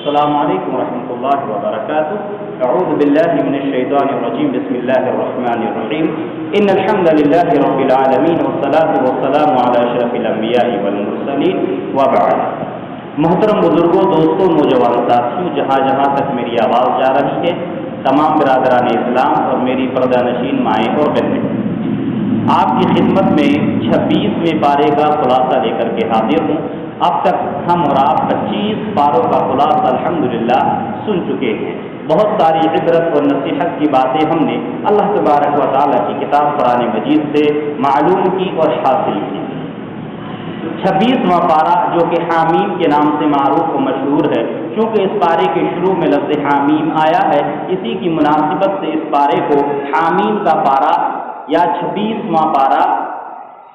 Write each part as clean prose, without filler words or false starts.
السلام علیکم ورحمۃ اللہ وبرکاتہ۔ اعوذ باللہ من الشیطان الرجیم، بسم اللہ الرحمن الرحیم۔ ان الحمد للہ رب العالمین والصلاة والسلام علی اشرف الانبیاء والمرسلین وبعد۔ محترم بزرگوں، دوستوں، نوجوان ساتھیوں، جہاں جہاں تک میری آواز جا رہی ہے، تمام برادران اسلام اور میری پردہ نشین مائیں اور بہنیں، آپ کی خدمت میں 26ویں پارے کا خلاصہ لے کر کے حاضر ہوں۔ اب تک ہم اور آپ 25 پاروں کا خلاصہ الحمدللہ سن چکے ہیں۔ بہت ساری عبرت اور نصیحت کی باتیں ہم نے اللہ تبارک و تعالیٰ کی کتاب قرآن مجید سے معلوم کی اور حاصل کی۔ 26واں پارہ جو کہ حامیم کے نام سے معروف و مشہور ہے، چونکہ اس پارے کے شروع میں لفظ حامیم آیا ہے، اسی کی مناسبت سے اس پارے کو حامیم کا پارہ یا 26واں پارہ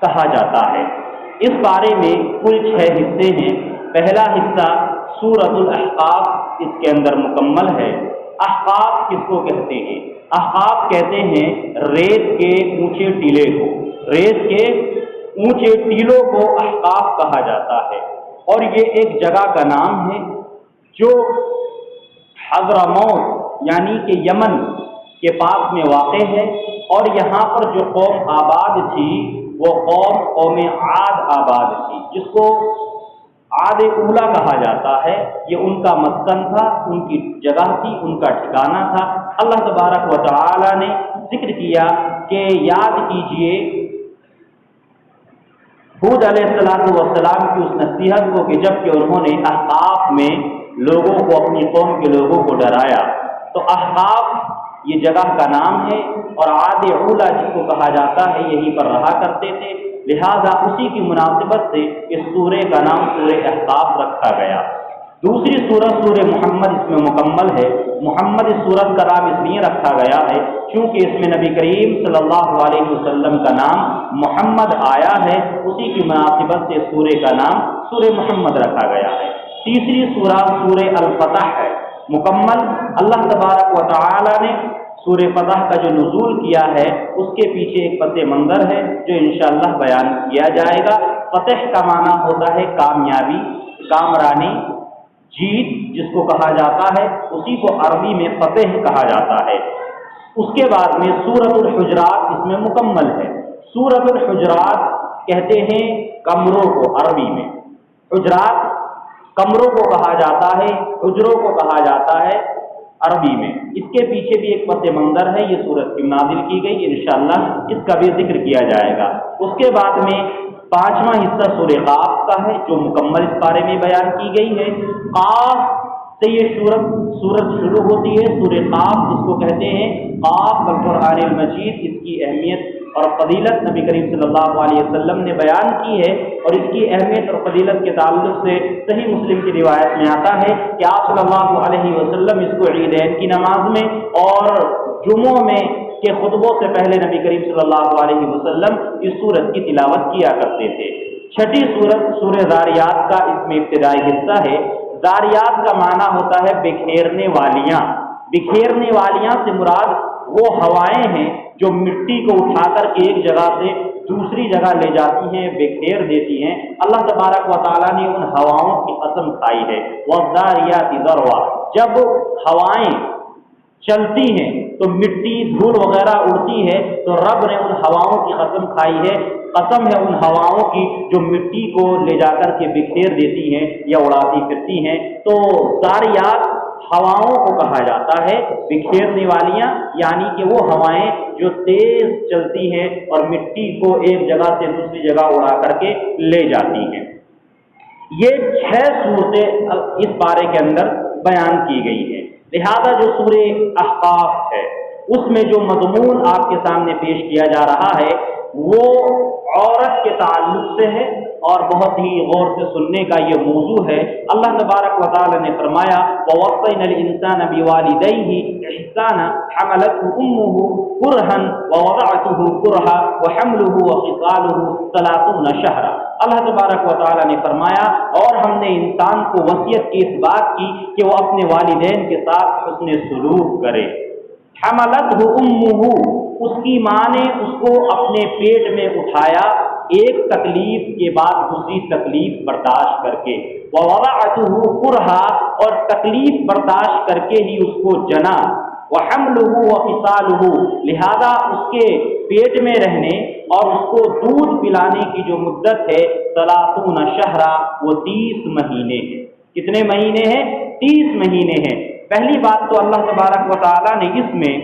کہا جاتا ہے۔ اس پارے میں کل 6 حصے ہیں۔ پہلا حصہ سورۃ الاحقاف اس کے اندر مکمل ہے۔ احقاف کس کو کہتے ہیں؟ احقاف کہتے ہیں ریت کے اونچے ٹیلے کو، ریت کے اونچے ٹیلوں کو احقاف کہا جاتا ہے، اور یہ ایک جگہ کا نام ہے جو حضرموت یعنی کہ یمن کے پاس میں واقع ہے، اور یہاں پر جو قوم آباد تھی وہ قوم عاد آباد تھی، جس کو عاد اولا کہا جاتا ہے۔ یہ ان کا مسکن تھا، ان کی جگہ تھی، ان کا ٹھکانہ تھا۔ اللہ تبارک و تعالی نے ذکر کیا کہ یاد کیجئے ہود علیہ السلام کی اس نصیحت کو کہ جب کہ انہوں نے احقاف میں لوگوں کو، اپنی قوم کے لوگوں کو ڈرایا، تو احقاف یہ جگہ کا نام ہے، اور عاد اولا جس کو کہا جاتا ہے یہیں پر رہا کرتے تھے، لہذا اسی کی مناسبت سے اس سورے کا نام سورہ احقاف رکھا گیا۔ دوسری سورت سورہ محمد اس میں مکمل ہے۔ محمد اس سورت کا نام اس لیے رکھا گیا ہے چونکہ اس میں نبی کریم صلی اللہ علیہ وسلم کا نام محمد آیا ہے، اسی کی مناسبت سے سورے کا نام سورہ محمد رکھا گیا ہے۔ تیسری سورہ سورہ الفتح ہے، مکمل۔ اللہ تبارک و تعالی نے سورہ فتح کا جو نزول کیا ہے اس کے پیچھے ایک پس منظر ہے جو انشاءاللہ بیان کیا جائے گا۔ فتح کا معنی ہوتا ہے کامیابی، کامرانی، جیت جس کو کہا جاتا ہے، اسی کو عربی میں فتح کہا جاتا ہے۔ اس کے بعد میں سورۃ الحجرات اس میں مکمل ہے۔ سورۃ الحجرات کہتے ہیں کمروں کو، عربی میں حجرات کمروں کو کہا جاتا ہے، حجروں کو کہا جاتا ہے عربی میں۔ اس کے پیچھے بھی ایک پس منظر ہے، یہ سورت کی نازل کی گئی، انشاءاللہ اس کا بھی ذکر کیا جائے گا۔ اس کے بعد میں 5واں حصہ سورہ قاف کا ہے جو مکمل اس بارے میں بیان کی گئی ہے۔ قاف سے یہ سورت شروع ہوتی ہے، سورہ قاف جس کو کہتے ہیں قاف القرآن المجید۔ اس کی اہمیت اور فضیلت نبی کریم صلی اللہ علیہ وسلم نے بیان کی ہے، اور اس کی اہمیت اور فضیلت کے تعلق سے صحیح مسلم کی روایت میں آتا ہے کہ آپ صلی اللہ علیہ وسلم اس کو عیدین کی نماز میں اور جمعوں میں کے خطبوں سے پہلے نبی کریم صلی اللہ علیہ وسلم اس سورت کی تلاوت کیا کرتے تھے۔ 6ٹھی سورت سورہ ذاریات کا اس میں ابتدائی حصہ ہے۔ ذاریات کا معنی ہوتا ہے بکھیرنے والیاں۔ بکھیرنے والیاں سے مراد وہ ہوائیں ہیں جو مٹی کو اٹھا کر کے ایک جگہ سے دوسری جگہ لے جاتی ہیں، بکھیر دیتی ہیں۔ اللہ تبارک و تعالیٰ نے ان ہواؤں کی قسم کھائی ہے، وَالذَّارِيَاتِ ذَرْوًا۔ جب ہوائیں چلتی ہیں تو مٹی دھول وغیرہ اڑتی ہے، تو رب نے ان ہواؤں کی قسم کھائی ہے، قسم ہے ان ہواؤں کی جو مٹی کو لے جا کر کے بکھیر دیتی ہیں یا اڑاتی پھرتی ہیں۔ تو ذاریات ہواؤں کو کہا جاتا ہے، بکھیرنے والیاں یعنی کہ وہ ہوائیں جو تیز چلتی ہیں اور مٹی کو ایک جگہ سے دوسری جگہ اڑا کر کے لے جاتی ہیں۔ یہ 6 صورتیں اس پارے کے اندر بیان کی گئی ہیں۔ لہذا جو سورہ احقاف ہے اس میں جو مضمون آپ کے سامنے پیش کیا جا رہا ہے وہ عورت کے تعلق سے ہے، اور بہت ہی غور سے سننے کا یہ موضوع ہے۔ اللہ تبارک و تعالی نے فرمایا وَوَصَّيْنَا الْإِنسَانَ بِوَالِدَيْهِ إِحْسَانًا حَمَلَتْهُ أُمُّهُ كُرْهًا وَوَضَعَتْهُ كُرْهًا وَحَمْلُهُ وَفِصَالُهُ 30 شهرًا۔ اللہ تبارک و تعالی نے فرمایا اور ہم نے انسان کو وصیت کی اس بات کی کہ وہ اپنے والدین کے ساتھ حسن سلوک کرے۔ حملتہ امہ، اس کی ماں نے اس کو اپنے پیٹ میں اٹھایا ایک تکلیف کے بعد دوسری تکلیف برداشت کر کے، ووضعته کرہا، اور تکلیف برداشت کر کے ہی اس کو جنا، وحملہ وفصالہ، لہذا اس کے پیٹ میں رہنے اور اس کو دودھ پلانے کی جو مدت ہے 30 شہرا، وہ 30 مہینے ہے۔ کتنے مہینے ہیں؟ 30 مہینے ہیں۔ پہلی بات تو اللہ تبارک و تعالیٰ نے اس میں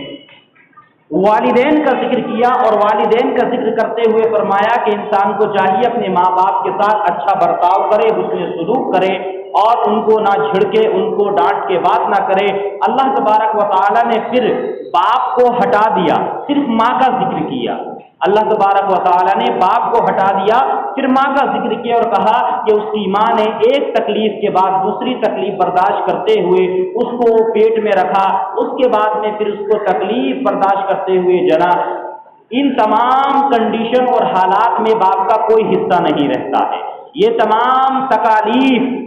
والدین کا ذکر کیا، اور والدین کا ذکر کرتے ہوئے فرمایا کہ انسان کو چاہیے اپنے ماں باپ کے ساتھ اچھا برتاؤ کرے، حسن سلوک کرے، اور ان کو نہ جھڑکے، ان کو ڈانٹ کے بات نہ کرے۔ اللہ تبارک و تعالیٰ نے پھر باپ کو ہٹا دیا، صرف ماں کا ذکر کیا۔ اللہ تبارک و تعالیٰ نے باپ کو ہٹا دیا، پھر ماں کا ذکر کیا اور کہا کہ اس کی ماں نے ایک تکلیف کے بعد دوسری تکلیف برداشت کرتے ہوئے اس کو پیٹ میں رکھا، اس کے بعد میں پھر اس کو تکلیف برداشت کرتے ہوئے جنا۔ ان تمام کنڈیشن اور حالات میں باپ کا کوئی حصہ نہیں رہتا ہے۔ یہ تمام تکالیف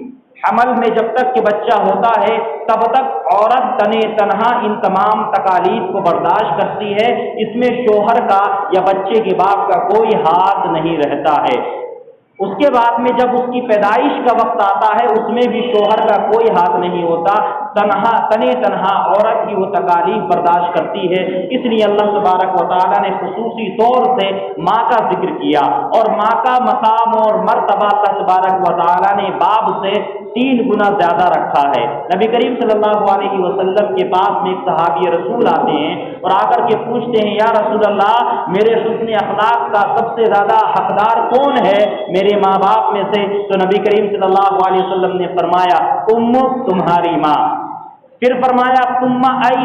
حمل میں جب تک کہ بچہ ہوتا ہے تب تک عورت تنے تنہا ان تمام تکالیف کو برداشت کرتی ہے، اس میں شوہر کا یا بچے کے باپ کا کوئی ہاتھ نہیں رہتا ہے۔ اس کے بعد میں جب اس کی پیدائش کا وقت آتا ہے اس میں بھی شوہر کا کوئی ہاتھ نہیں ہوتا، تنہا عورت ہی وہ تکالیف برداشت کرتی ہے۔ اس لیے اللہ تبارک و تعالیٰ نے خصوصی طور سے ماں کا ذکر کیا، اور ماں کا مقام اور مرتبہ اللہ تبارک و تعالیٰ نے باپ سے 3 گنا زیادہ رکھا ہے۔ نبی کریم صلی اللہ علیہ وسلم کے پاس میں ایک صحابی رسول آتے ہیں اور آ کر کے پوچھتے ہیں، یا رسول اللہ، میرے حسن اخلاق کا سب سے زیادہ حقدار کون ہے میرے ماں باپ میں سے؟ تو نبی کریم صلی اللہ علیہ وسلم نے فرمایا، تمہاری ماں۔ پھر فرمایا ثم ای،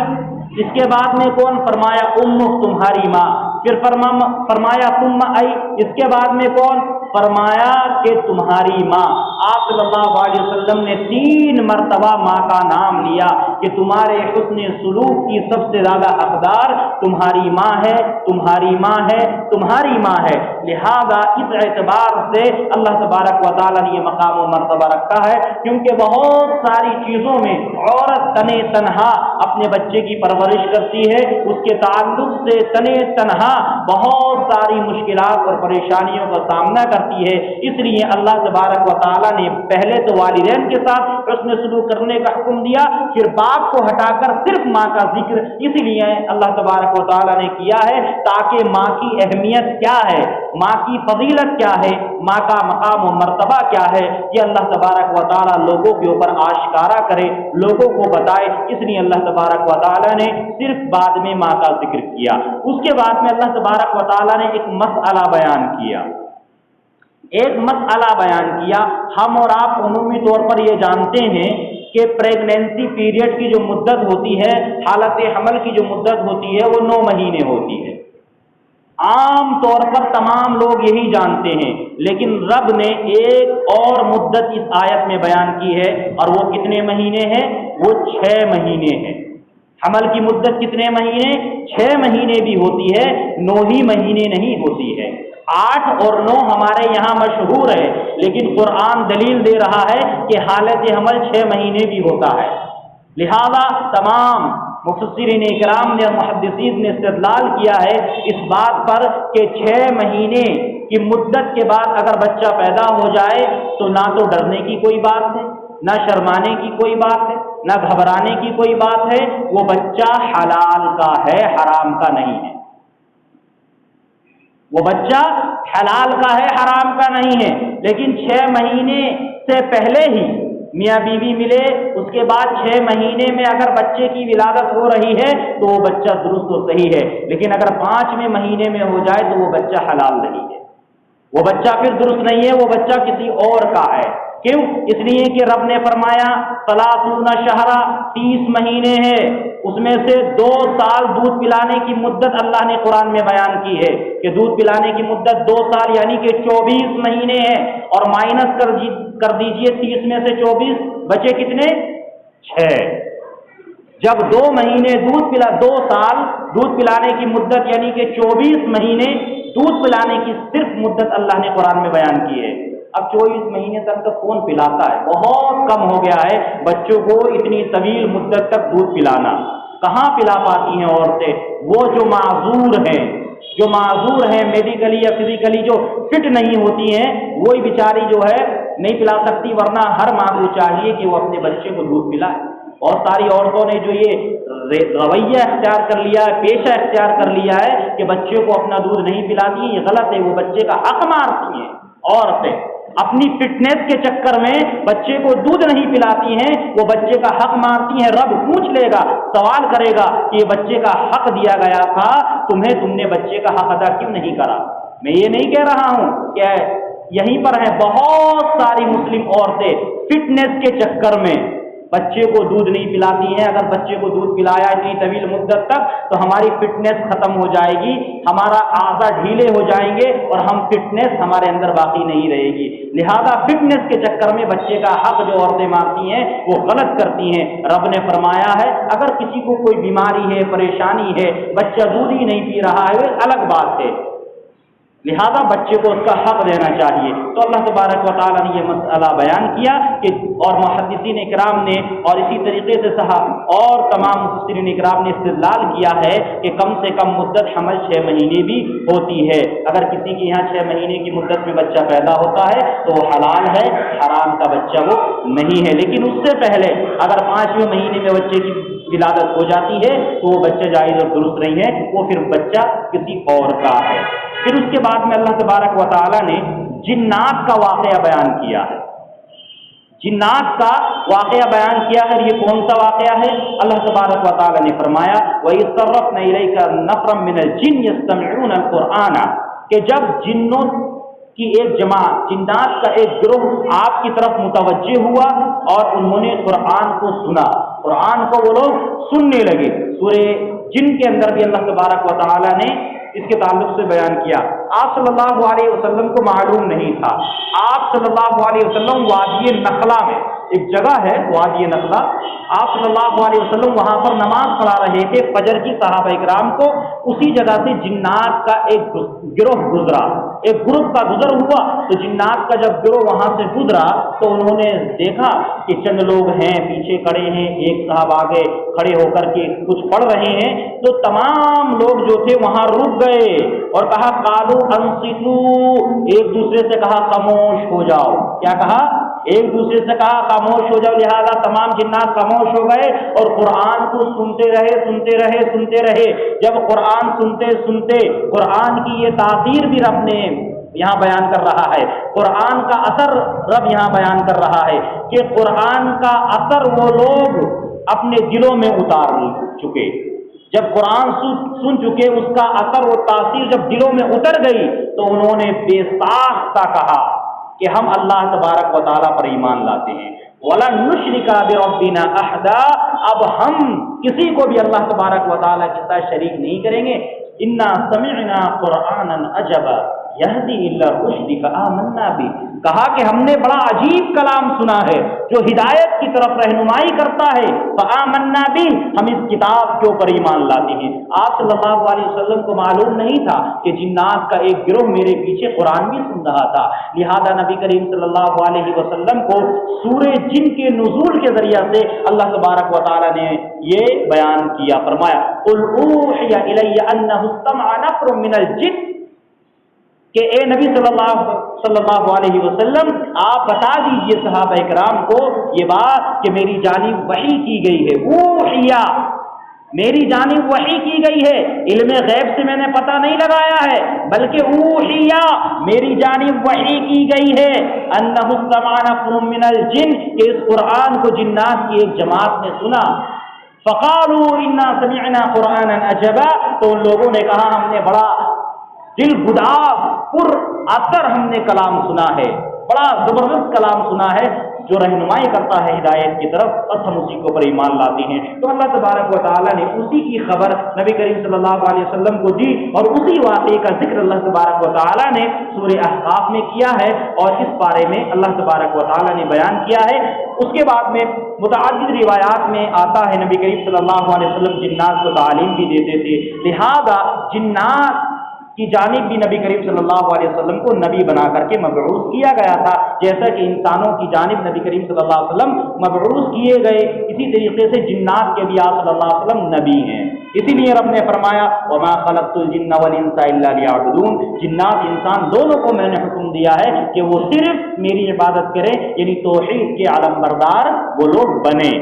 اس کے بعد میں کون؟ فرمایا تمہاری ماں۔ پھر فرمایا ثم ای، اس کے بعد میں کون؟ فرمایا کہ تمہاری ماں۔ آپ صلی اللہ علیہ وسلم نے 3 مرتبہ ماں کا نام لیا کہ تمہارے حسن سلوک کی سب سے زیادہ حقدار تمہاری ماں ہے، تمہاری ماں ہے، تمہاری ماں ہے۔ لہذا اس اعتبار سے اللہ تبارک و تعالیٰ نے یہ مقام و مرتبہ رکھا ہے، کیونکہ بہت ساری چیزوں میں عورت تنے تنہا اپنے بچے کی پرورش کرتی ہے، اس کے تعلق سے تنے تنہا بہت ساری مشکلات اور پریشانیوں کا سامنا کرتی ہے۔ اس لیے اللہ تبارک و تعالیٰ نے پہلے تو والدین کے ساتھ حسن سلوک کرنے کا حکم دیا، پھر باپ کو ہٹا کر صرف ماں کا ذکر اس لیے اللہ تبارک و تعالیٰ نے کیا ہے تاکہ ماں کی اہمیت کیا ہے، ماں کی فضیلت کیا ہے، ماں کا مقام و مرتبہ کیا ہے، یہ اللہ تبارک و تعالیٰ لوگوں کے اوپر آشکارا کرے، لوگوں کو بتائے۔ اس لیے اللہ تبارک و تعالیٰ نے صرف بعد میں ماں کا ذکر کیا۔ اس کے بعد میں اللہ تبارک و تعالیٰ نے ایک مسئلہ بیان کیا، ہم اور آپ عمومی طور پر یہ جانتے ہیں کہ پریگنینسی پیریڈ کی جو مدت ہوتی ہے، حالت حمل کی جو مدت ہوتی ہے، وہ 9 مہینے ہوتی ہے۔ عام طور پر تمام لوگ یہی جانتے ہیں، لیکن رب نے ایک اور مدت اس آیت میں بیان کی ہے، اور وہ کتنے مہینے ہیں؟ وہ 6 مہینے ہیں۔ حمل کی مدت کتنے مہینے؟ 6 مہینے بھی ہوتی ہے، 9 ہی مہینے نہیں ہوتی ہے۔ 8 اور 9 ہمارے یہاں مشہور ہے، لیکن قرآن دلیل دے رہا ہے کہ حالت حمل 6 مہینے بھی ہوتا ہے۔ لہذا تمام مفسرین اکرام نے، محدثین نے استدلال کیا ہے اس بات پر کہ 6 مہینے کی مدت کے بعد اگر بچہ پیدا ہو جائے تو نہ تو ڈرنے کی کوئی بات ہے، نہ شرمانے کی کوئی بات ہے، نہ گھبرانے کی کوئی بات ہے، وہ بچہ حلال کا ہے، حرام کا نہیں ہے۔ وہ بچہ حلال کا ہے، حرام کا نہیں ہے۔ لیکن 6 مہینے سے پہلے ہی میاں بیوی ملے، اس کے بعد 6 مہینے میں اگر بچے کی ولادت ہو رہی ہے تو وہ بچہ درست و صحیح ہے، لیکن اگر 5ویں مہینے میں ہو جائے تو وہ بچہ حلال نہیں ہے، وہ بچہ پھر درست نہیں ہے، وہ بچہ کسی اور کا ہے۔ کیوں؟ اس لیے کہ رب نے فرمایا 30 شہرا، 30 مہینے ہیں، اس میں سے 2 سال دودھ پلانے کی مدت اللہ نے قرآن میں بیان کی ہے کہ دودھ پلانے کی مدت 2 سال یعنی کہ 24 مہینے ہیں، اور مائنس کر دیجئے 30 میں سے 24، بچے کتنے؟ 6۔ جب 2 مہینے 2 سال دودھ پلانے کی مدت یعنی کہ 24 مہینے دودھ پلانے کی صرف مدت اللہ نے قرآن میں بیان کی ہے۔ اب 24 مہینے تک تو کون پلاتا ہے؟ بہت کم ہو گیا ہے بچوں کو اتنی طویل مدت تک دودھ پلانا۔ کہاں پلا پاتی ہیں عورتیں؟ وہ جو معذور ہیں، جو معذور ہیں میڈیکلی یا فزیکلی جو فٹ نہیں ہوتی ہیں وہی بیچاری جو ہے نہیں پلا سکتی، ورنہ ہر ماں کو چاہیے کہ وہ اپنے بچے کو دودھ پلائے۔ اور ساری عورتوں نے جو یہ رویہ اختیار کر لیا ہے، پیشہ اختیار کر لیا ہے کہ بچے کو اپنا دودھ نہیں پلاتی ہیں، یہ غلط ہے، وہ بچے کا حق مارتی ہیں۔ عورتیں اپنی فٹنس کے چکر میں بچے کو دودھ نہیں پلاتی ہیں، وہ بچے کا حق مارتی ہیں۔ رب پوچھ لے گا، سوال کرے گا کہ یہ بچے کا حق دیا گیا تھا تمہیں، تم نے بچے کا حق ادا کیوں نہیں کرا؟ میں یہ نہیں کہہ رہا ہوں کہ یہیں پر ہیں بہت ساری مسلم عورتیں فٹنس کے چکر میں بچے کو دودھ نہیں پلاتی ہیں۔ اگر بچے کو دودھ پلایا اتنی طویل مدت تک تو ہماری فٹنس ختم ہو جائے گی، ہمارا اعضاء ڈھیلے ہو جائیں گے اور ہم فٹنس ہمارے اندر باقی نہیں رہے گی۔ لہذا فٹنس کے چکر میں بچے کا حق جو عورتیں مارتی ہیں وہ غلط کرتی ہیں۔ رب نے فرمایا ہے اگر کسی کو کوئی بیماری ہے، پریشانی ہے، بچہ دودھ ہی نہیں پی رہا ہے، الگ بات ہے، لہذا بچے کو اس کا حق دینا چاہیے۔ تو اللہ تبارک و تعالیٰ نے یہ مسئلہ بیان کیا کہ اور محدثین اکرام نے اور اسی طریقے سے اور تمام مفسرین اکرام نے استدلال کیا ہے کہ کم سے کم مدت حمل 6 مہینے بھی ہوتی ہے۔ اگر کسی کے یہاں 6 مہینے کی مدت میں بچہ پیدا ہوتا ہے تو وہ حلال ہے، حرام کا بچہ وہ نہیں ہے۔ لیکن اس سے پہلے اگر 5ویں مہینے میں بچے کی ولادت ہو جاتی ہے تو وہ بچہ جائز اور درست نہیں ہے، وہ پھر بچہ کسی اور کا ہے۔ پھر اس کے بعد میں اللہ تبارک و تعالیٰ نے جنات کا واقعہ بیان کیا ہے، جنات کا واقعہ بیان کیا ہے۔ یہ کون سا واقعہ ہے؟ اللہ تبارک و تعالیٰ نے فرمایا وَإِذْ صَرَّفْنَا إِلَيْكَ نَفْرًا مِنَ الْجِنِّ يَسْتَمِعُونَ الْقُرْآنَ، کہ جب جنوں کی ایک جماعت، جنات کا ایک گروہ آپ کی طرف متوجہ ہوا اور انہوں نے قرآن کو سنا، قرآن کو وہ لوگ سننے لگے۔ سورہ جن کے اندر بھی اللہ تبارک و تعالیٰ نے اس کے تعلق سے بیان کیا۔ آپ صلی اللہ علیہ وسلم کو معلوم نہیں تھا، آپ صلی اللہ علیہ وسلم وادی نخلا میں ایک جگہ ہے وادی نخلا، آپ صلی اللہ علیہ وسلم وہاں پر نماز پڑھا رہے تھے فجر کی، صحابہ اکرام کو اسی جگہ سے جنات کا ایک گروہ گزرا، ایک گروپ کا گزر ہوا۔ تو جنات کا جب گروہ وہاں سے گزرا تو انہوں نے دیکھا کہ چند لوگ ہیں پیچھے کھڑے ہیں، ایک صاحب آگے کھڑے ہو کر کے کچھ پڑھ رہے ہیں، تو تمام لوگ جو تھے وہاں رک گئے اور کہا قالو انصتو، ایک دوسرے سے کہا خاموش ہو جاؤ۔ کیا کہا؟ ایک دوسرے سے کہا خاموش ہو جاؤ۔ لہذا تمام جنات خاموش ہو گئے اور قرآن کو سنتے رہے سنتے رہے سنتے رہے۔ جب قرآن سنتے سنتے قرآن کی یہ تاثیر بھی رب نے یہاں بیان کر رہا ہے، قرآن کا اثر رب یہاں بیان کر رہا ہے کہ قرآن کا اثر وہ لوگ اپنے دلوں میں اتار چکے۔ جب قرآن سن چکے اس کا اثر و تاثیر جب دلوں میں اتر گئی تو انہوں نے بے ساختہ کہا کہ ہم اللہ تبارک و تعالیٰ پر ایمان لاتے ہیں، وَلَن نُشْرِكَ بِرَبِّنَا أَحَدًا، اب ہم کسی کو بھی اللہ تبارک و تعالیٰ کے ساتھ شریک نہیں کریں گے۔ اِنَّا سَمِعْنَا قُرْآنًا عَجَبًا یہدی الی الرشد فآمنا بہ، کہا کہ ہم نے بڑا عجیب کلام سنا ہے جو ہدایت کی طرف رہنمائی کرتا ہے، فآمنا بہ، ہم اس کتاب کے اوپر ایمان لاتے ہیں۔ آپ صلی اللہ علیہ وسلم کو معلوم نہیں تھا کہ جنات کا ایک گروہ میرے پیچھے قرآن بھی سن رہا تھا، لہذا نبی کریم صلی اللہ علیہ وسلم کو سورہ جن کے نزول کے ذریعہ سے اللہ تبارک و تعالی نے یہ بیان کیا، فرمایا قل اوحی الی انہ استمع نفر من الجن، کہ اے نبی صلی اللہ علیہ وسلم آپ بتا دیجئے صحابہ کرام کو یہ بات کہ میری جانب وحی کی گئی ہے، اوحیا، میری جانب وحی کی گئی ہے، علم غیب سے میں نے پتہ نہیں لگایا ہے بلکہ اوحیا، میری جانب وحی کی گئی ہے، انہ استمع نفر من الجن، کہ اس قرآن کو جنات کی ایک جماعت نے سنا، فقالوا انا سمعنا قرآنا عجبا، تو ان لوگوں نے کہا ہم نے بڑا دل گداز پر اثر ہم نے کلام سنا ہے، بڑا زبردست کلام سنا ہے جو رہنمائی کرتا ہے ہدایت کی طرف، بس ہم اسی کے اوپر ایمان لاتے ہیں۔ تو اللہ تبارک و تعالیٰ نے اسی کی خبر نبی کریم صلی اللہ علیہ وسلم کو دی اور اسی واقعے کا ذکر اللہ تبارک و تعالیٰ نے سورہ احقاف میں کیا ہے اور اس بارے میں اللہ تبارک و تعالیٰ نے بیان کیا ہے۔ اس کے بعد میں متعدد روایات میں آتا ہے نبی کریم صلی اللہ علیہ وسلم جنات کو تعلیم بھی دیتے تھے، لہذا جنات کی جانب بھی نبی کریم صلی اللہ علیہ وسلم کو نبی بنا کر کے مبعوث کیا گیا تھا، جیسا کہ انسانوں کی جانب نبی کریم صلی اللہ علیہ وسلم مبعوث کیے گئے، اسی طریقے سے جنات کے بھی آپ صلی اللہ علیہ وسلم نبی ہیں۔ اسی لیے رب نے فرمایا وما خلقت الجن والانس الا لیعبدون، جنات انسان دونوں کو میں نے حکم دیا ہے کہ وہ صرف میری عبادت کریں، یعنی توحید کے علم بردار وہ لوگ بنے۔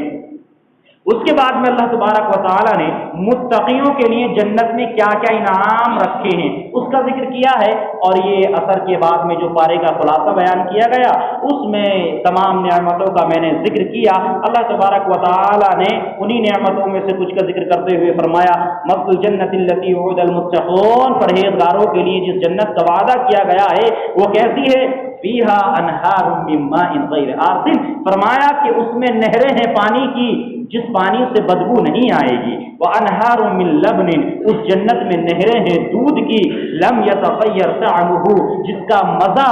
اس کے بعد میں اللہ تبارک و تعالیٰ نے متقیوں کے لیے جنت میں کیا کیا انعام رکھے ہیں اس کا ذکر کیا ہے، اور یہ اثر کے بعد میں جو پارے کا خلاصہ بیان کیا گیا اس میں تمام نعمتوں کا میں نے ذکر کیا۔ اللہ تبارک و تعالیٰ نے انہی نعمتوں میں سے کچھ کا ذکر کرتے ہوئے فرمایا مثل الجنت التی وعد المتقون، پرہیزگاروں کے لیے جس جنت کا وعدہ کیا گیا ہے وہ کیسی ہے؟ فیہا انہار من ماء غیر آسن، فرمایا کہ اس میں نہریں ہیں پانی کی جس پانی سے بدبو نہیں آئے گی، وانہار من لبن، اس جنت میں نہریں ہیں دودھ کی، لم یتغیر طعمہ، جس کا مزہ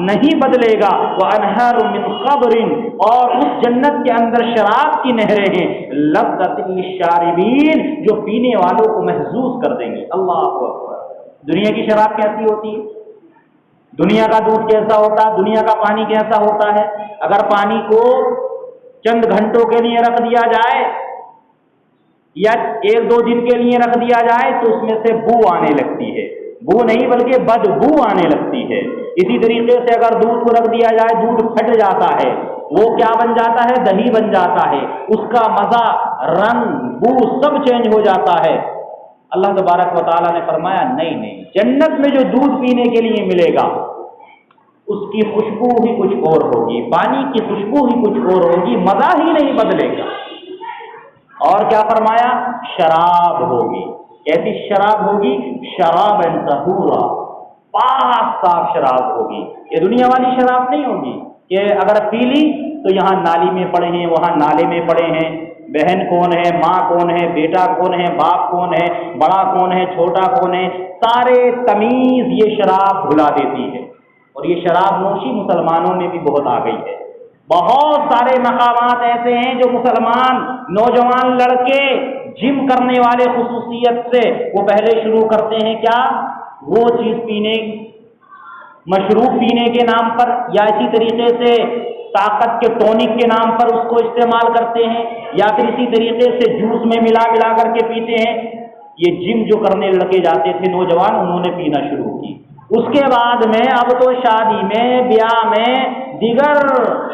نہیں بدلے گا، وانہار من خمر، اور اس جنت کے اندر شراب کی نہریں ہیں، لذۃ للشاربین، جو پینے والوں کو محظوظ کر دیں گے۔ اللہ اکبر! دنیا کی شراب کیسی ہوتی ہے؟ دنیا کا دودھ کیسا ہوتا ہے؟ دنیا کا پانی کیسا ہوتا ہے؟ اگر پانی کو چند گھنٹوں کے لیے رکھ دیا جائے یا ایک دو دن کے لیے رکھ دیا جائے تو اس میں سے بو آنے لگتی ہے، بو نہیں بلکہ بدبو آنے لگتی ہے۔ اسی طریقے سے اگر دودھ کو رکھ دیا جائے دودھ پھٹ جاتا ہے، وہ کیا بن جاتا ہے؟ دہی بن جاتا ہے، اس کا مزہ، رنگ، بو سب چینج ہو جاتا ہے۔ اللہ تبارک و تعالیٰ نے فرمایا نہیں، جنت میں جو دودھ پینے کے لیے ملے گا اس کی خوشبو ہی کچھ اور ہوگی، پانی کی خوشبو ہی کچھ اور ہوگی، مزہ ہی نہیں بدلے گا۔ اور کیا فرمایا؟ شراب ہوگی، کیسی شراب ہوگی؟ شرابا طہورا، پاک صاف شراب ہوگی۔ یہ دنیا والی شراب نہیں ہوگی کہ اگر پی لی تو یہاں نالی میں پڑے ہیں وہاں نالے میں پڑے ہیں، بہن کون ہے، ماں کون ہے، بیٹا کون ہے، باپ کون ہے، بڑا کون ہے، چھوٹا کون ہے، سارے تمیز یہ شراب بھلا دیتی ہے۔ اور یہ شراب نوشی مسلمانوں میں بھی بہت آ گئی ہے۔ بہت سارے مقامات ایسے ہیں جو مسلمان نوجوان لڑکے جم کرنے والے خصوصیت سے وہ پہلے شروع کرتے ہیں کیا؟ وہ چیز پینے، مشروب پینے کے نام پر، یا اسی طریقے سے طاقت کے ٹونک کے نام پر اس کو استعمال کرتے ہیں، یا پھر اسی طریقے سے جوس میں ملا کر کے پیتے ہیں۔ یہ جم جو کرنے لڑکے جاتے تھے نوجوان، انہوں نے پینا شروع کی۔ اس کے بعد میں اب تو شادی میں، بیاہ میں، دیگر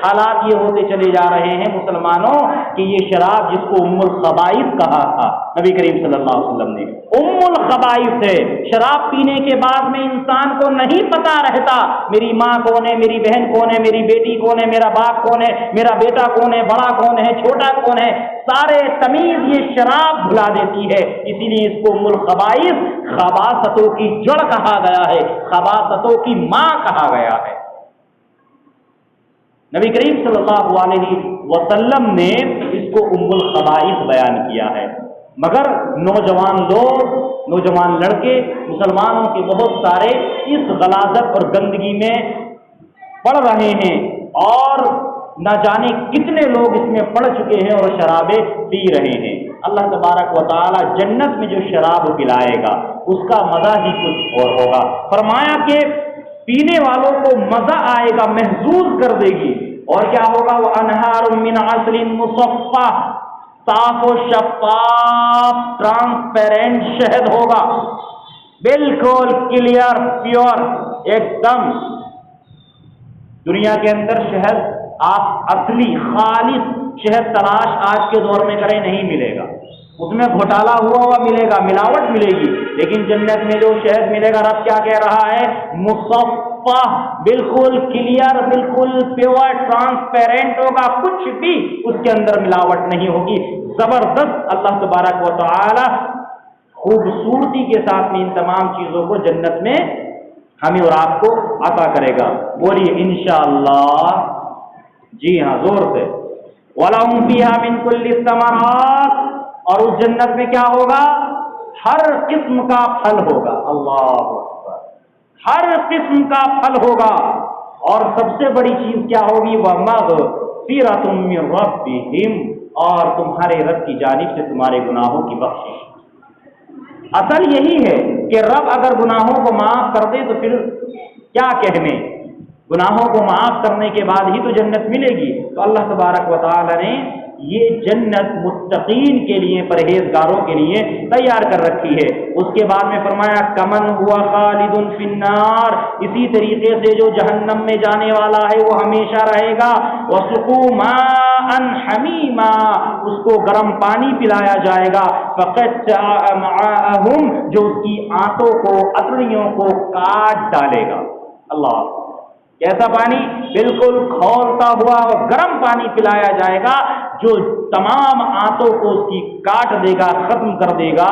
حالات یہ ہوتے چلے جا رہے ہیں مسلمانوں کہ یہ شراب جس کو ام الخبائث کہا تھا نبی کریم صلی اللہ علیہ وسلم نے، ام الخبائث ہے۔ شراب پینے کے بعد میں انسان کو نہیں پتا رہتا میری ماں کون ہے، میری بہن کون ہے، میری بیٹی کون ہے، میرا باپ کون ہے، میرا بیٹا کون ہے، بڑا کون ہے، چھوٹا کون ہے، سارے تمیز یہ شراب بھلا دیتی ہے۔ اسی لیے اس کو ام الخبائث، خباثتوں کی جڑ کہا گیا ہے، خباثتوں کی ماں کہا گیا ہے۔ نبی کریم صلی اللہ علیہ وسلم نے اس کو ام الخبائث بیان کیا ہے، مگر نوجوان لوگ، نوجوان لڑکے مسلمانوں کے بہت سارے اس غلاظت اور گندگی میں پڑ رہے ہیں، اور نہ جانے کتنے لوگ اس میں پڑ چکے ہیں اور شرابیں پی رہے ہیں۔ اللہ تبارک و تعالی جنت میں جو شراب پلائے گا اس کا مزہ ہی کچھ اور ہوگا۔ فرمایا کہ پینے والوں کو مزہ آئے گا، محظوظ کر دے گی۔ اور کیا ہوگا؟ وہ انہار من عسل مصفا، صاف و شفاف ٹرانسپیرنٹ شہد ہوگا، بالکل کلیئر، پیور، ایک دم۔ دنیا کے اندر شہد آپ اصلی خالص شہد تلاش آج کے دور میں کریں نہیں ملے گا، اس میں گھوٹالا ہوا ملے گا، ملاوٹ ملے گی۔ لیکن جنت میں جو شہد ملے گا رب کیا کہہ رہا ہے؟ مصفا، بالکل کلیئر، بالکل پیور، ٹرانسپیرنٹ ہوگا، کچھ بھی اس کے اندر ملاوٹ نہیں ہوگی۔ زبردست اللہ تبارک و تعالی خوبصورتی کے ساتھ میں ان تمام چیزوں کو جنت میں ہمیں اور آپ کو عطا کرے گا۔ بولیے انشاءاللہ، جی ہاں، زور سے۔ وَلَهُمْ فِيهَا مِن كُلِّ الثَّمَرَاتِ، اور اس جنت میں کیا ہوگا؟ ہر قسم کا پھل ہوگا۔ اللہ اکبر، ہر قسم کا پھل ہوگا۔ اور سب سے بڑی چیز کیا ہوگی؟ وَمَغْفِرَةٌ مِّن رَّبِّهِمْ، اور تمہارے رب کی جانب سے تمہارے گناہوں کی بخشش۔ اصل یہی ہے کہ رب اگر گناہوں کو معاف کر دے تو پھر کیا کہنے، گناہوں کو معاف کرنے کے بعد ہی تو جنت ملے گی۔ تو اللہ تبارک و تعالی نے یہ جنت متقین کے لیے، پرہیزگاروں کے لیے تیار کر رکھی ہے۔ اس کے بعد میں فرمایا کمن ہوا خالد فی النار، اسی طریقے سے جو جہنم میں جانے والا ہے وہ ہمیشہ رہے گا۔ وسقوا ماء حمیما، اس کو گرم پانی پلایا جائے گا۔ فقطع معهم، جو اس کی آنتوں کو، اتڑیوں کو کاٹ ڈالے گا۔ اللہ، کیسا پانی؟ بالکل کھولتا ہوا اور گرم پانی پلایا جائے گا جو تمام آنتوں کو اس کی کاٹ دے گا، ختم کر دے گا۔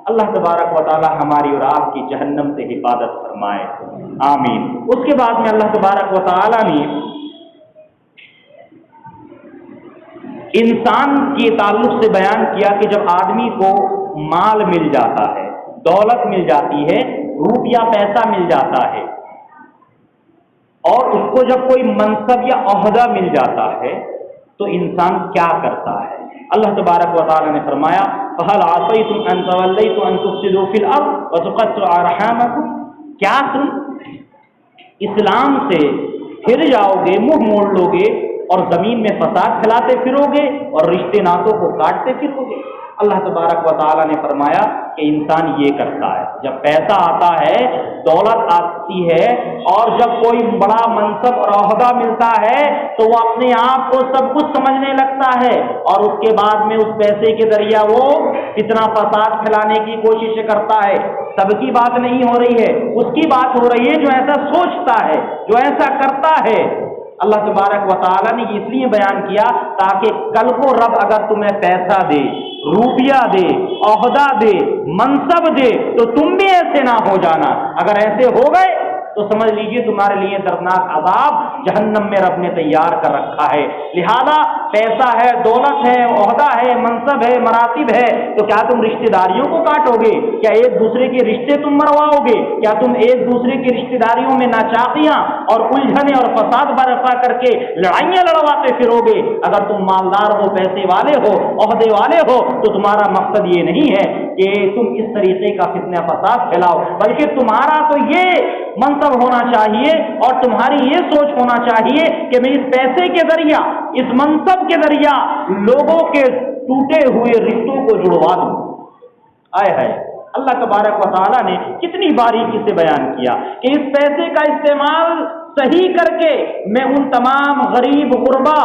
اللہ تبارک و تعالی ہماری اور آپ کی جہنم سے حفاظت فرمائے، آمین۔ اس کے بعد میں اللہ تبارک و تعالی نے انسان کے تعلق سے بیان کیا کہ جب آدمی کو مال مل جاتا ہے، دولت مل جاتی ہے، روپیہ پیسہ مل جاتا ہے، اور اس کو جب کوئی منصب یا عہدہ مل جاتا ہے تو انسان کیا کرتا ہے؟ اللہ تبارک و تعالی نے فرمایا فَهَلْ عَصَيْتُمْ أَن تَوَلَّيْتُمْ أَن تُفْسِدُوا فِي الْأَرْضِ وَتُقَطِّعُوا أَرْحَامَكُمْ، کیا تم اسلام سے پھر جاؤ گے، منہ موڑ لو گے اور زمین میں فساد پھیلاتے پھرو گے اور رشتے ناتوں کو کاٹتے پھرو گے؟ اللہ تبارک و تعالی نے فرمایا کہ انسان یہ کرتا ہے، جب پیسہ آتا ہے، دولت آتی ہے، اور جب کوئی بڑا منصب اور عہدہ ملتا ہے تو وہ اپنے آپ کو سب کچھ سمجھنے لگتا ہے، اور اس کے بعد میں اس پیسے کے ذریعہ وہ اتنا فساد پھیلانے کی کوشش کرتا ہے۔ سب کی بات نہیں ہو رہی ہے، اس کی بات ہو رہی ہے جو ایسا سوچتا ہے، جو ایسا کرتا ہے۔ اللہ تبارک و تعالیٰ نے اس لیے بیان کیا تاکہ کل کو رب اگر تمہیں پیسہ دے، روپیہ دے، عہدہ دے، منصب دے تو تم بھی ایسے نہ ہو جانا۔ اگر ایسے ہو گئے تو سمجھ لیجئے تمہارے لیے دردناک عذاب جہنم میں رب نے تیار کر رکھا ہے۔ لہذا پیسہ ہے، دولت ہے، عہدہ ہے، منصب ہے، مراتب ہے، تو کیا تم رشتہ داریوں کو کاٹو گے؟ کیا ایک دوسرے کے رشتے تم مرواؤ گے؟ کیا تم ایک دوسرے کی رشتہ داریوں میں ناچاقیاں اور الجھنیں اور فساد برپا کر کے لڑائیاں لڑواتے پھرو گے؟ اگر تم مالدار ہو، پیسے والے ہو، عہدے والے ہو تو تمہارا مقصد یہ نہیں ہے کہ تم اس طریقے کا فتنہ فساد پھیلاؤ، بلکہ تمہارا تو یہ منصب ہونا چاہیے اور تمہاری یہ سوچ ہونا چاہیے کہ میں اس پیسے کے ذریعہ، اس منصب کے ذریعہ لوگوں کے ٹوٹے ہوئے رشتوں کو جڑوا دوں۔ آئے ہے اللہ تبارک و تعالیٰ نے کتنی باریکی سے بیان کیا کہ اس پیسے کا استعمال صحیح کر کے میں ان تمام غریب غربا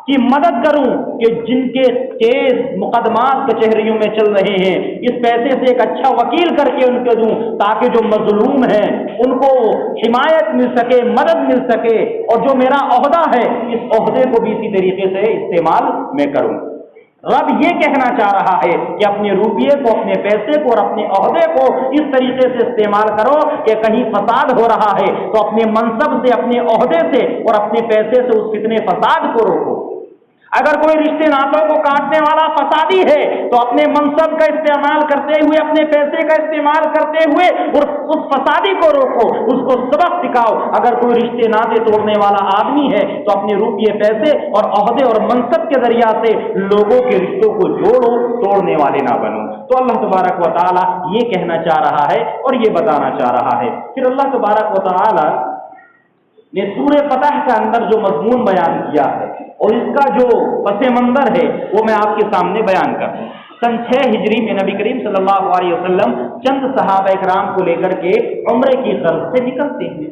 کی مدد کروں کہ جن کے کیس مقدمات کچہریوں میں چل رہے ہیں، اس پیسے سے ایک اچھا وکیل کر کے ان کو دوں تاکہ جو مظلوم ہیں ان کو حمایت مل سکے، مدد مل سکے، اور جو میرا عہدہ ہے اس عہدے کو بھی اسی طریقے سے استعمال میں کروں۔ رب یہ کہنا چاہ رہا ہے کہ اپنے روپیے کو، اپنے پیسے کو اور اپنے عہدے کو اس طریقے سے استعمال کرو کہ کہیں فساد ہو رہا ہے تو اپنے منصب سے، اپنے عہدے سے اور اپنے پیسے سے اس فتنے فساد کو روکو۔ اگر کوئی رشتے ناتوں کو کاٹنے والا فسادی ہے تو اپنے منصب کا استعمال کرتے ہوئے، اپنے پیسے کا استعمال کرتے ہوئے اور اس فسادی کو روکو، اس کو سبق سکھاؤ۔ اگر کوئی رشتے ناطے توڑنے والا آدمی ہے تو اپنے روپیے، پیسے اور عہدے اور منصب کے ذریعہ سے لوگوں کے رشتوں کو جوڑو، توڑنے والے نہ بنو۔ تو اللہ تبارک و تعالیٰ یہ کہنا چاہ رہا ہے اور یہ بتانا چاہ رہا ہے۔ پھر اللہ تبارک و تعالیٰ نے سورہ فتح کے اندر جو مضمون بیان کیا ہے اور اس کا جو پس منظر ہے وہ میں آپ کے سامنے بیان کروں۔ سن 6 ہجری میں نبی کریم صلی اللہ علیہ وسلم چند صحابہ اکرام کو لے کر کے عمرے کی غرض سے نکلتے ہیں۔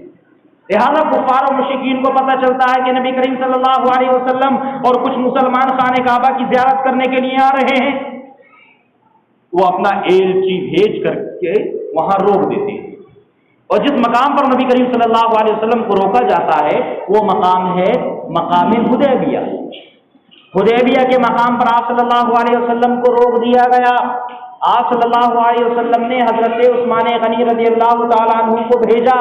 لہٰذا کفار و مشرکین کو پتہ چلتا ہے کہ نبی کریم صلی اللہ علیہ وسلم اور کچھ مسلمان خانہ کعبہ کی زیارت کرنے کے لیے آ رہے ہیں۔ وہ اپنا ایلچی بھیج کر کے وہاں روک دیتے ہیں، اور جس مقام پر نبی کریم صلی اللہ علیہ وسلم کو روکا جاتا ہے وہ مقام ہے مقام حدیبیہ۔ حدیبیہ کے مقام پر آپ صلی اللہ علیہ وسلم کو روک دیا گیا۔ آپ صلی اللہ علیہ وسلم نے حضرت عثمان غنی رضی اللہ تعالیٰ عنہ کو بھیجا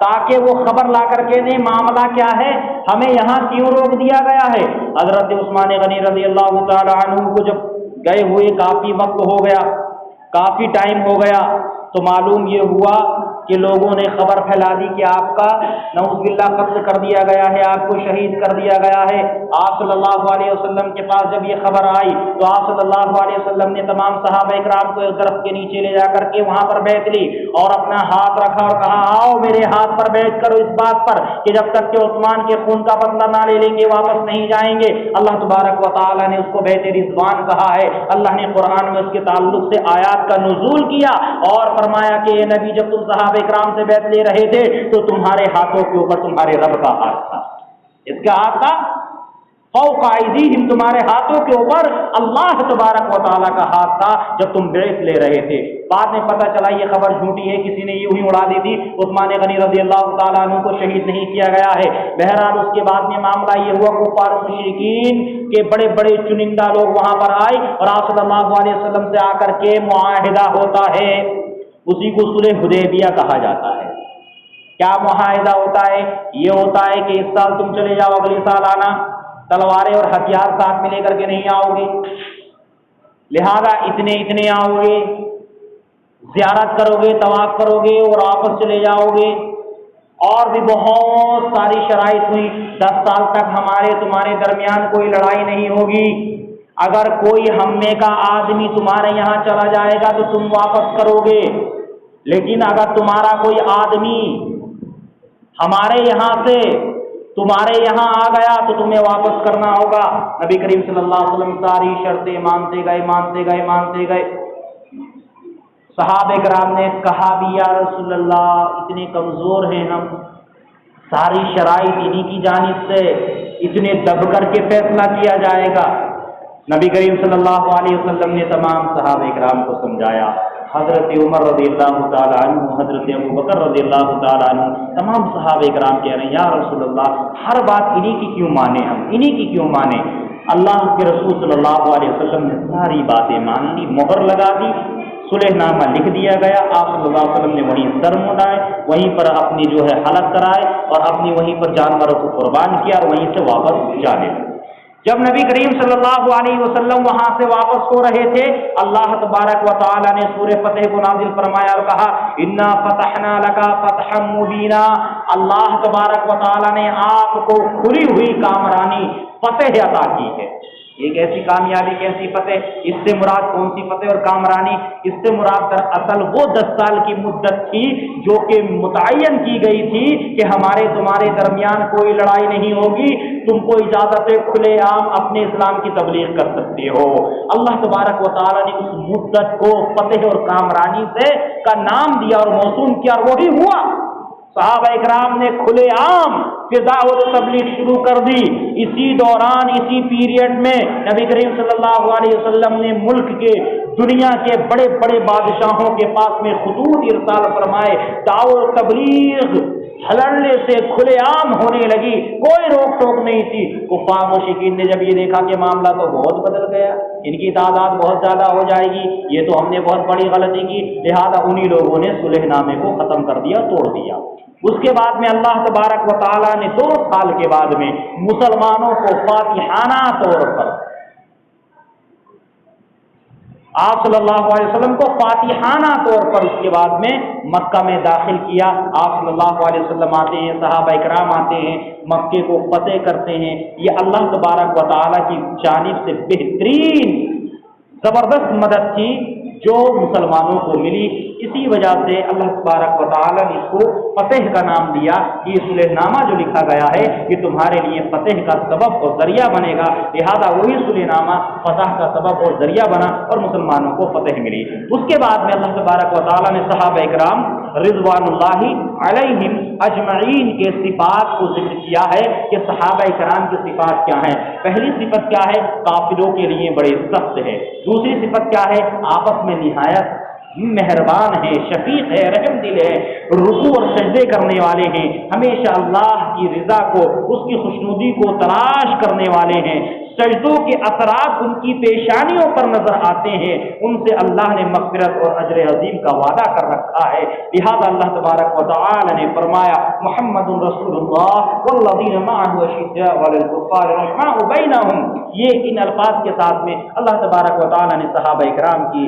تاکہ وہ خبر لا کر کے دیں معاملہ کیا ہے، ہمیں یہاں کیوں روک دیا گیا ہے۔ حضرت عثمان غنی رضی اللہ تعالیٰ عنہ کو جب گئے ہوئے کافی وقت ہو گیا، کافی ٹائم ہو گیا، تو معلوم یہ ہوا کہ لوگوں نے خبر پھیلا دی کہ آپ کا نعوذ باللہ قتل کر دیا گیا ہے، آپ کو شہید کر دیا گیا ہے۔ آپ صلی اللہ علیہ وسلم کے پاس جب یہ خبر آئی تو آپ صلی اللہ علیہ وسلم نے تمام صحابہ اکرام کو ایک درخت کے نیچے لے جا کر کے وہاں پر بیعت لی اور اپنا ہاتھ رکھا اور کہا آؤ میرے ہاتھ پر بیعت کرو اس بات پر کہ جب تک کہ عثمان کے خون کا بدلہ نہ لے لیں گے واپس نہیں جائیں گے۔ اللہ تبارک و تعالیٰ نے اس کو بیعت رضوان کہا ہے۔ اللہ نے قرآن میں اس کے تعلق سے آیات کا نزول کیا اور فرمایا کہ اے نبی جب تم صحابہ اکرام سے بیعت لے رہے تھے تو تمہارے ہاتھوں کے اوپر تمہارے رب کا ہاتھ تھا، اس کا ہاتھ تھا فوق ایدیہم، تمہارے ہاتھوں کے اوپر اللہ تبارک و تعالیٰ کا ہاتھ تھا جب تم بیعت لے رہے تھے۔ بعد میں پتہ چلا یہ خبر جھوٹی ہے، کسی نے یوں ہی اڑا دی تھی، عثمان غنی رضی اللہ تعالیٰ عنہ کو شہید نہیں کیا گیا ہے۔ بہرحال اس کے بعد میں معاملہ یہ ہوا کفار مشرکین کے بڑے بڑے چنندہ لوگ وہاں پر آئے اور آپ صلی اللہ علیہ وسلم سے آ کر کے معاہدہ ہوتا ہے، اسی کو صلح حدیبیہ کہا جاتا ہے۔ کیا معاہدہ ہوتا ہے؟ یہ ہوتا ہے کہ اس سال تم چلے جاؤ، اگلے سال آنا، تلواریں اور ہتھیار ساتھ میں لے کر کے نہیں آؤ گے، لہذا اتنے اتنے آؤ گے، زیارت کرو گے، طواف کرو گے اور واپس چلے جاؤ گے۔ اور بھی بہت ساری شرائط ہوئی، 10 سال تک ہمارے تمہارے درمیان کوئی لڑائی نہیں ہوگی، اگر کوئی ہم میں کا آدمی تمہارے یہاں چلا جائے گا تو تم واپس کرو گے، لیکن اگر تمہارا کوئی آدمی ہمارے یہاں سے تمہارے یہاں آ گیا تو تمہیں واپس کرنا ہوگا۔ نبی کریم صلی اللہ علیہ وسلم ساری شرطیں مانتے گئے۔ صحابہ کرام نے کہا بھی یا رسول اللہ اتنے کمزور ہیں ہم، ساری شرائط انہی کی جانب سے اتنے دب کر کے فیصلہ کیا جائے گا۔ نبی کریم صلی اللہ علیہ وسلم نے تمام صحابہ کرام کو سمجھایا، حضرت عمر رضی اللہ تعالیٰ عنہ، حضرت ابو بکر رضی اللہ تعالیٰ عنہ، تمام صحابہ کرام کہہ رہے ہیں یا رسول اللہ ہر بات انہی کی کیوں مانیں، ہم انہی کی کیوں مانیں؟ اللہ کے رسول صلی اللہ علیہ وسلم نے ساری باتیں مان لی، مہر لگا دی، صلح نامہ لکھ دیا گیا۔ آپ صلی اللہ علیہ وسلم نے وہیں سر منڈائے، وہیں پر اپنی جو ہے حلق کرائے اور اپنی وہیں پر جانوروں کو قربان کیا اور وہیں سے واپس جانے لگے۔ جب نبی کریم صلی اللہ علیہ وسلم وہاں سے واپس ہو رہے تھے، اللہ تبارک و تعالیٰ نے سورہ فتح کو نازل فرمایا اور کہا انا فتحنا لک فتحا مبینا، اللہ تبارک و تعالیٰ نے آپ کو کھلی ہوئی کامرانی فتح عطا کی ہے۔ ایک ایسی کامیابی، کیسی فتح؟ اس سے مراد کون سی فتح اور کامرانی؟ اس سے مراد دراصل وہ 10 سال کی مدت تھی جو کہ متعین کی گئی تھی کہ ہمارے تمہارے درمیان کوئی لڑائی نہیں ہوگی، تم کو اجازت ہے کھلے عام اپنے اسلام کی تبلیغ کر سکتے ہو۔ اللہ تبارک و تعالیٰ نے اس مدت کو فتح اور کامرانی سے کا نام دیا اور موسوم کیا، اور وہی ہوا۔ صحابہ اکرام نے کھلے عام پھر دعوت و تبلیغ شروع کر دی۔ اسی دوران، اسی پیریڈ میں نبی کریم صلی اللہ علیہ وسلم نے ملک کے دنیا کے بڑے بڑے بادشاہوں کے پاس میں خطوط ارسال فرمائے، دعوت و تبلیغ ہلڑنے سے کھلے عام ہونے لگی، کوئی روک ٹوک نہیں تھی۔ کفار مشرکین نے جب یہ دیکھا کہ معاملہ تو بہت بدل گیا، ان کی تعداد بہت زیادہ ہو جائے گی، یہ تو ہم نے بہت بڑی غلطی کی، لہذا انہی لوگوں نے صلح نامے کو ختم کر دیا، توڑ دیا۔ اس کے بعد میں اللہ تبارک و تعالیٰ نے 2 سال کے بعد میں مسلمانوں کو فاتحانہ طور پر، آپ صلی اللہ علیہ وسلم کو فاتحانہ طور پر اس کے بعد میں مکہ میں داخل کیا۔ آپ صلی اللہ علیہ وسلم آتے ہیں، صحابہ اکرام آتے ہیں، مکے کو فتح کرتے ہیں۔ یہ اللہ تبارک و تعالیٰ کی جانب سے بہترین زبردست مدد تھی جو مسلمانوں کو ملی۔ اسی وجہ سے اللہ تبارک و تعالیٰ نے اس کو فتح کا نام دیا کہ یہ صلح نامہ جو لکھا گیا ہے یہ تمہارے لیے فتح کا سبب اور ذریعہ بنے گا، لہذا وہی صلح نامہ فتح کا سبب اور ذریعہ بنا اور مسلمانوں کو فتح ملی۔ اس کے بعد میں اللہ تبارک و تعالیٰ نے صحابہ اکرام رضوان اللہ علیہم اجمعین کے صفات کو ذکر کیا ہے کہ صحابہ اکرام کی صفات کیا ہیں۔ پہلی صفت کیا ہے؟ کافروں کے لیے بڑے سخت ہے۔ دوسری صفت کیا ہے؟ آپس میں نہایت مہربان ہے، شفیق ہے، رحم دل ہے، رکوع اور سجدے کرنے والے ہیں، ہمیشہ اللہ کی رضا کو، اس کی خوشنودی کو تلاش کرنے والے ہیں۔ سجدوں کے اثرات ان کی پیشانیوں پر نظر آتے ہیں، ان سے اللہ نے مغفرت اور اجر عظیم کا وعدہ کر رکھا ہے۔ لہذا اللہ تبارک و تعالی نے فرمایا محمد رسول اللہ والذین معه اشداء علی الکفار رحماء بینہم، یہ ان الفاظ کے ساتھ میں اللہ تبارک و تعالی نے صحابہ اکرام کی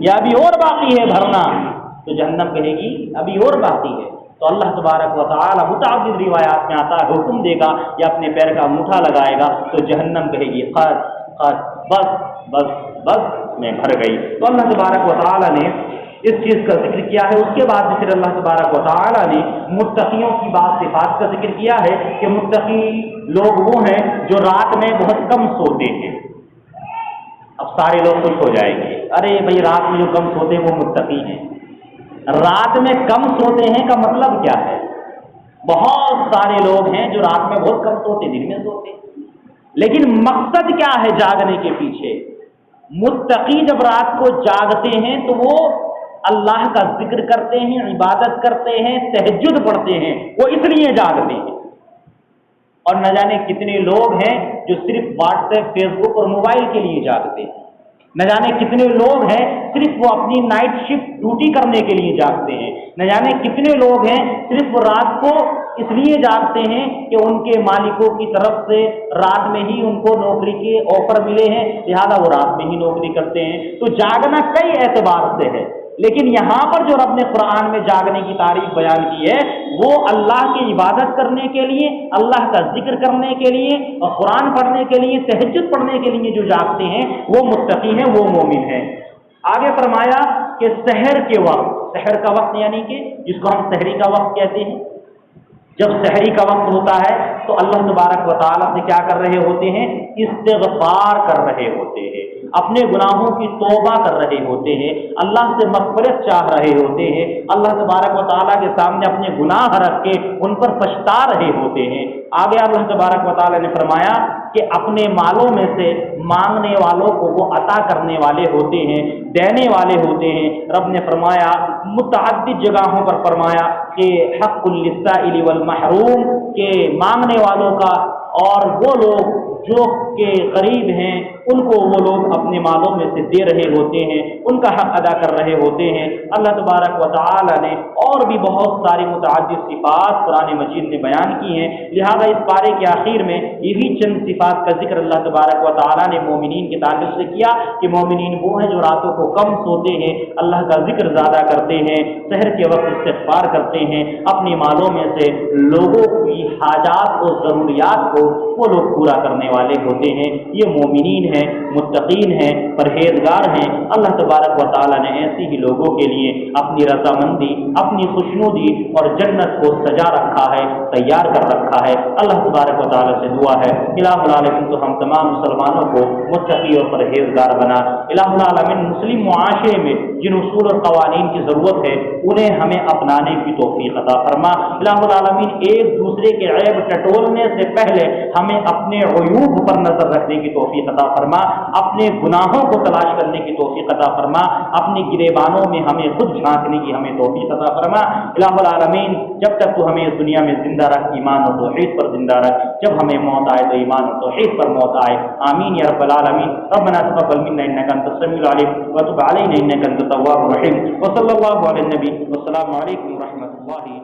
یا ابھی اور باقی ہے بھرنا، تو جہنم کہے گی ابھی اور باقی ہے۔ تو اللہ تبارک و تعالی متعدد روایات میں آتا ہے حکم دے گا یا اپنے پیر کا انگوٹھا لگائے گا تو جہنم کہے گی قد قد، بس بس بس میں بھر گئی۔ تو اللہ تبارک و تعالی نے اس چیز کا ذکر کیا ہے۔ اس کے بعد پھر اللہ تبارک و تعالی نے متقیوں کی بات صفات کا ذکر کیا ہے کہ متقی لوگ وہ ہیں جو رات میں بہت کم سوتے ہیں۔ اب سارے لوگ خوش ہو جائیں گے، ارے بھائی رات میں جو کم سوتے ہیں وہ متقی ہیں۔ رات میں کم سوتے ہیں کا مطلب کیا ہے؟ بہت سارے لوگ ہیں جو رات میں بہت کم سوتے، دن میں سوتے، لیکن مقصد کیا ہے جاگنے کے پیچھے؟ متقی جب رات کو جاگتے ہیں تو وہ اللہ کا ذکر کرتے ہیں، عبادت کرتے ہیں، تہجد پڑھتے ہیں، وہ اس لیے جاگتے ہیں۔ اور نہ جانے کتنے لوگ ہیں جو صرف واٹس ایپ، فیس بک اور موبائل کے لیے جاگتے ہیں، نہ جانے کتنے لوگ ہیں صرف وہ اپنی نائٹ شفٹ ڈیوٹی کرنے کے لیے جاگتے ہیں، نہ جانے کتنے لوگ ہیں صرف وہ رات کو اس لیے جاگتے ہیں کہ ان کے مالکوں کی طرف سے رات میں ہی ان کو نوکری کے آفر ملے ہیں، لہذا وہ رات میں ہی نوکری کرتے ہیں۔ تو جاگنا کئی اعتبار سے ہے، لیکن یہاں پر جو رب نے قرآن میں جاگنے کی تعریف بیان کی ہے وہ اللہ کی عبادت کرنے کے لیے، اللہ کا ذکر کرنے کے لیے اور قرآن پڑھنے کے لیے، تہجد پڑھنے کے لیے جو جاگتے ہیں وہ متقی ہیں، وہ مومن ہیں۔ آگے فرمایا کہ سحر کے وقت، سحر کا وقت یعنی کہ جس کو ہم سحری کا وقت کہتے ہیں، جب سحری کا وقت ہوتا ہے تو اللہ تبارک و تعالیٰ سے کیا کر رہے ہوتے ہیں؟ استغفار کر رہے ہوتے ہیں، اپنے گناہوں کی توبہ کر رہے ہوتے ہیں، اللہ سے مغفرت چاہ رہے ہوتے ہیں، اللہ تبارک و تعالیٰ کے سامنے اپنے گناہ رکھ کے ان پر پچھتا رہے ہوتے ہیں۔ آگے اللہ تبارک و تعالیٰ نے فرمایا کہ اپنے مالوں میں سے مانگنے والوں کو وہ عطا کرنے والے ہوتے ہیں، دینے والے ہوتے ہیں۔ رب نے فرمایا متعدد جگہوں پر فرمایا کہ حق للسائل والمحروم، کہ مانگنے والوں کا اور وہ لوگ جو کہ غریب ہیں ان کو وہ لوگ اپنے مالوں میں سے دے رہے ہوتے ہیں، ان کا حق ادا کر رہے ہوتے ہیں۔ اللہ تبارک و تعالی نے اور بھی بہت ساری متعدد صفات قرآن مجید نے بیان کی ہیں، لہذا اس پارے کے آخر میں یہی چند صفات کا ذکر اللہ تبارک و تعالی نے مومنین کے تعلق سے کیا کہ مومنین وہ ہیں جو راتوں کو کم سوتے ہیں، اللہ کا ذکر زیادہ کرتے ہیں، سحر کے وقت استغفار کرتے ہیں، اپنے مالوں میں سے لوگوں کی حاجات اور ضروریات کو وہ لوگ پورا کرنے والے ہوتے ہیں۔ یہ مومنین ہیں، متقین ہیں، پرہیزگار ہیں۔ اللہ تبارک و تعالی نے ایسی ہی لوگوں کے لیے اپنی رضامندی، اپنی خوشنودی اور جنت کو سجا رکھا ہے، تیار کر رکھا ہے۔ اللہ تبارک و تعالی سے دعا ہے الہ العالمین تو ہم تمام مسلمانوں کو متقی اور پرہیزگار بنا۔ الہ العالمین مسلم معاشرے میں جن اصول اور قوانین کی ضرورت ہے انہیں ہمیں اپنانے کی توفیق عطا فرما۔ الہ العالمین ایک دوسرے کے عیب ٹٹولنے سے پہلے ہمیں اپنے عیوب پر نظر رکھنے کی توفیق عطا فرما، اپنے گناہوں کو تلاش کرنے کی توفیق عطا فرما، اپنے گریبانوں میں ہمیں خود جھانکنے کی ہمیں توفیق عطا فرما۔ الہ العالمین جب تک تو ہمیں اس دنیا میں زندہ رکھ، ایمان اور توحید پر زندہ رکھ، جب ہمیں موت آئے تو ایمان اور توحید پر موت آئے، آمین یا رب العالمین۔ ربنا تقبل منا انک انت السمیع العلیم وتب علینا انک انت التواب الرحیم، وصلی اللہ علی النبی، والسلام علیکم ورحمۃ اللہ۔